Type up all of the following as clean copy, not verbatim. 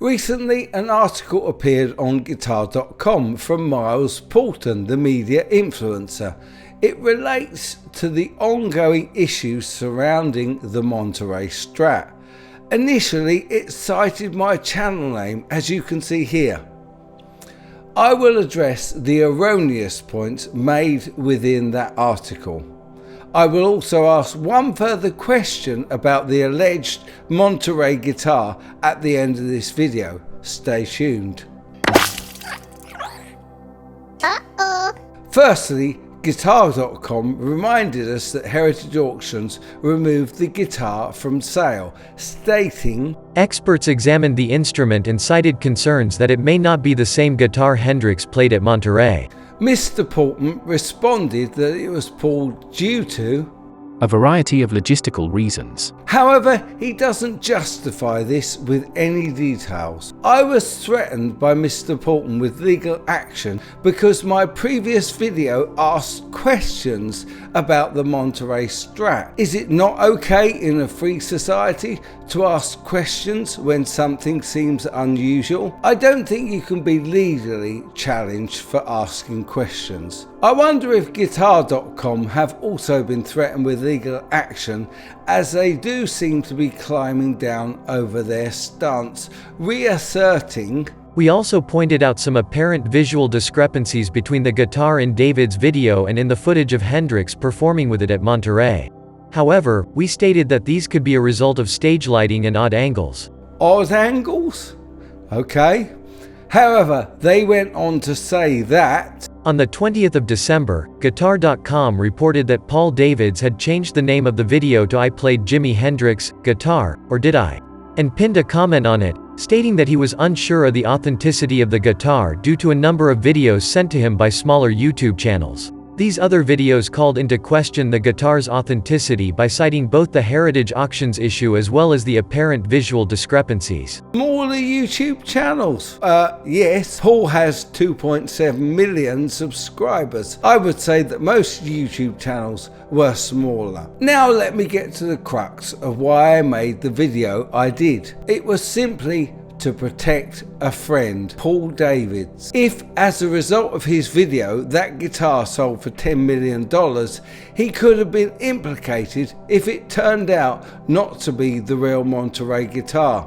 Recently, an article appeared on Guitar.com from Myles Poulton, the media influencer. It relates to the ongoing issues surrounding the Monterey Strat. Initially, it cited my channel name, as you can see here. I will address the erroneous points made within that article. I will also ask one further question about the alleged Monterey guitar at the end of this video. Stay tuned. Firstly, Guitar.com reminded us that Heritage Auctions removed the guitar from sale, stating, "Experts examined the instrument and cited concerns that it may not be the same guitar Hendrix played at Monterey." Mr. Poulton responded that it was pulled due to a variety of logistical reasons. However, he doesn't justify this with any details. I was threatened by Mr. Poulton with legal action because my previous video asked questions about the Monterey Strat. Is it not okay in a free society to ask questions when something seems unusual? I don't think you can be legally challenged for asking questions. I wonder if Guitar.com have also been threatened with legal action, as they do seem to be climbing down over their stance, reasserting, "We also pointed out some apparent visual discrepancies between the guitar in David's video and in the footage of Hendrix performing with it at Monterey. However, we stated that these could be a result of stage lighting and odd angles." Odd angles? Okay. However, they went on to say that on the 20th of December, Guitar.com reported that Paul Davids had changed the name of the video to "I Played Jimi Hendrix Guitar, or Did I?" and pinned a comment on it, stating that he was unsure of the authenticity of the guitar due to a number of videos sent to him by smaller YouTube channels. These other videos called into question the guitar's authenticity by citing both the Heritage Auctions issue as well as the apparent visual discrepancies. Smaller YouTube channels? Yes, Paul has 2.7 million subscribers. I would say that most YouTube channels were smaller. Now let me get to the crux of why I made the video I did. It was simply to protect a friend, Paul Davids. If, as a result of his video, that guitar sold for $10 million, he could have been implicated if it turned out not to be the real Monterey guitar.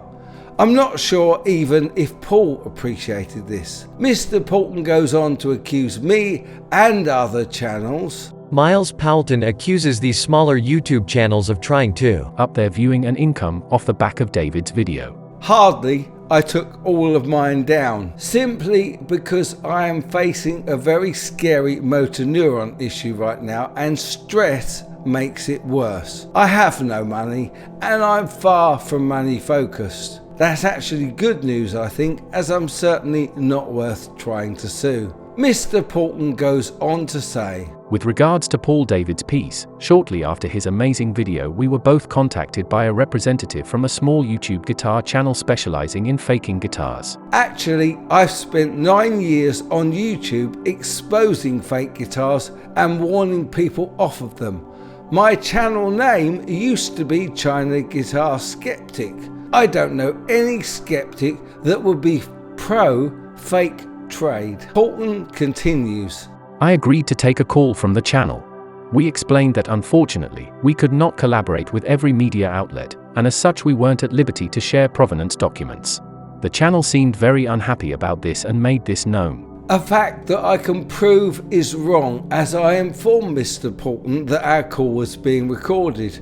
I'm not sure even if Paul appreciated this. Mr. Poulton goes on to accuse me and other channels. Myles Poulton accuses these smaller YouTube channels of trying to up their viewing and income off the back of David's video. Hardly. I took all of mine down, simply because I am facing a very scary motor neuron issue right now, and stress makes it worse. I have no money, and I'm far from money focused. That's actually good news, I think, as I'm certainly not worth trying to sue. Mr. Poulton goes on to say, with regards to Paul David's piece, shortly after his amazing video we were both contacted by a representative from a small YouTube guitar channel specializing in faking guitars. Actually, I've spent 9 years on YouTube exposing fake guitars and warning people off of them. My channel name used to be China Guitar Skeptic. I don't know any skeptic that would be pro fake trade. Poulton continues, I agreed to take a call from the channel. We explained that unfortunately, we could not collaborate with every media outlet, and as such we weren't at liberty to share provenance documents. The channel seemed very unhappy about this and made this known. A fact that I can prove is wrong, as I informed Mr. Poulton that our call was being recorded.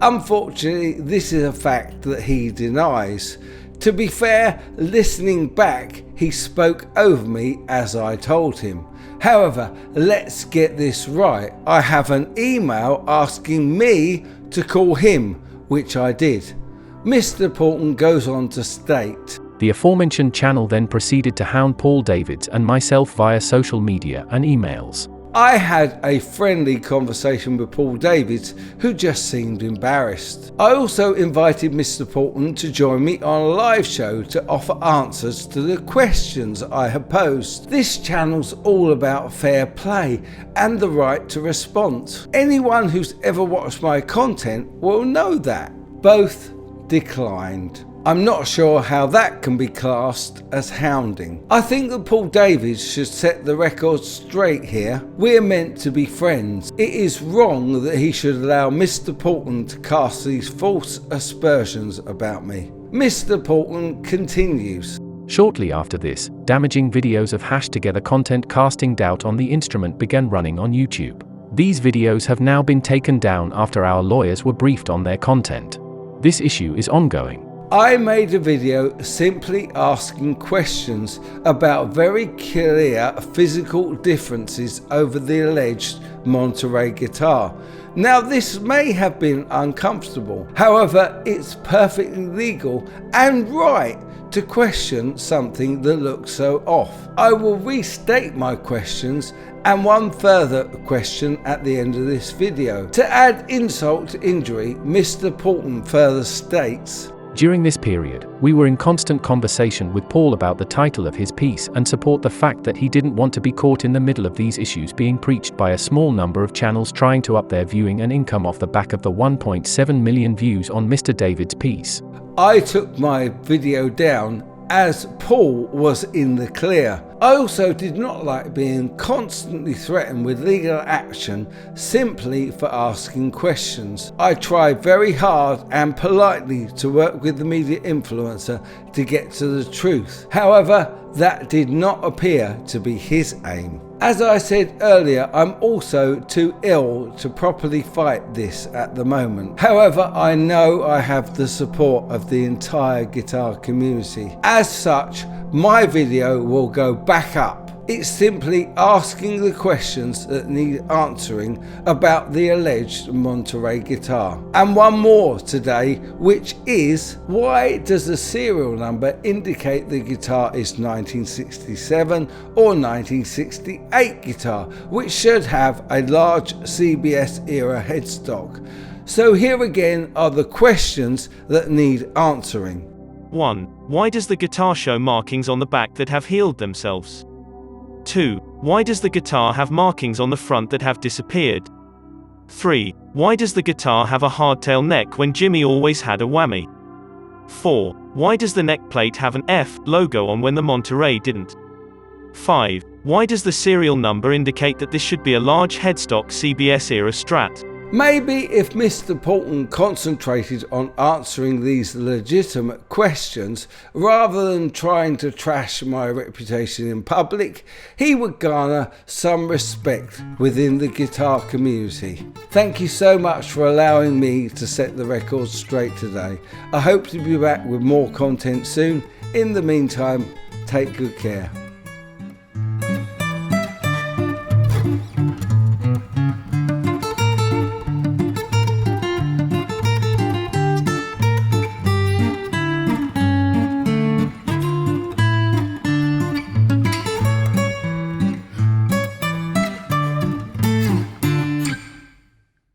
Unfortunately, this is a fact that he denies. To be fair, listening back, he spoke over me as I told him. However, let's get this right. I have an email asking me to call him, which I did. Mr. Poulton goes on to state, the aforementioned channel then proceeded to hound Paul Davids and myself via social media and emails. I had a friendly conversation with Paul Davids, who just seemed embarrassed. I also invited Mr. Poulton to join me on a live show to offer answers to the questions I had posed. This channel's all about fair play and the right to response. Anyone who's ever watched my content will know that. Both declined. I'm not sure how that can be classed as hounding. I think that Paul Davids should set the record straight here. We're meant to be friends. It is wrong that he should allow Mr. Poulton to cast these false aspersions about me. Mr. Poulton continues. Shortly after this, damaging videos of hashed-together content casting doubt on the instrument began running on YouTube. These videos have now been taken down after our lawyers were briefed on their content. This issue is ongoing. I made a video simply asking questions about very clear physical differences over the alleged Monterey guitar. Now, this may have been uncomfortable. However, it's perfectly legal and right to question something that looks so off. I will restate my questions and one further question at the end of this video. To add insult to injury, Mr. Poulton further states, during this period, we were in constant conversation with Paul about the title of his piece and support the fact that he didn't want to be caught in the middle of these issues being preached by a small number of channels trying to up their viewing and income off the back of the 1.7 million views on Mr. David's piece. I took my video down as Paul was in the clear. I also did not like being constantly threatened with legal action simply for asking questions. I tried very hard and politely to work with the media influencer to get to the truth. However, that did not appear to be his aim. As I said earlier, I'm also too ill to properly fight this at the moment. However, I know I have the support of the entire guitar community. As such, my video will go back up. It's simply asking the questions that need answering about the alleged Monterey guitar. And one more today, which is, why does the serial number indicate the guitar is 1967 or 1968 guitar, which should have a large CBS era headstock? So here again are the questions that need answering. 1. Why does the guitar show markings on the back that have healed themselves? 2. Why does the guitar have markings on the front that have disappeared? 3. Why does the guitar have a hardtail neck when Jimmy always had a whammy? 4. Why does the neck plate have an F logo on when the Monterey didn't? 5. Why does the serial number indicate that this should be a large headstock CBS era Strat? Maybe if Mr. Poulton concentrated on answering these legitimate questions rather than trying to trash my reputation in public, he would garner some respect within the guitar community. Thank you so much for allowing me to set the record straight today. I hope to be back with more content soon. In the meantime, take good care.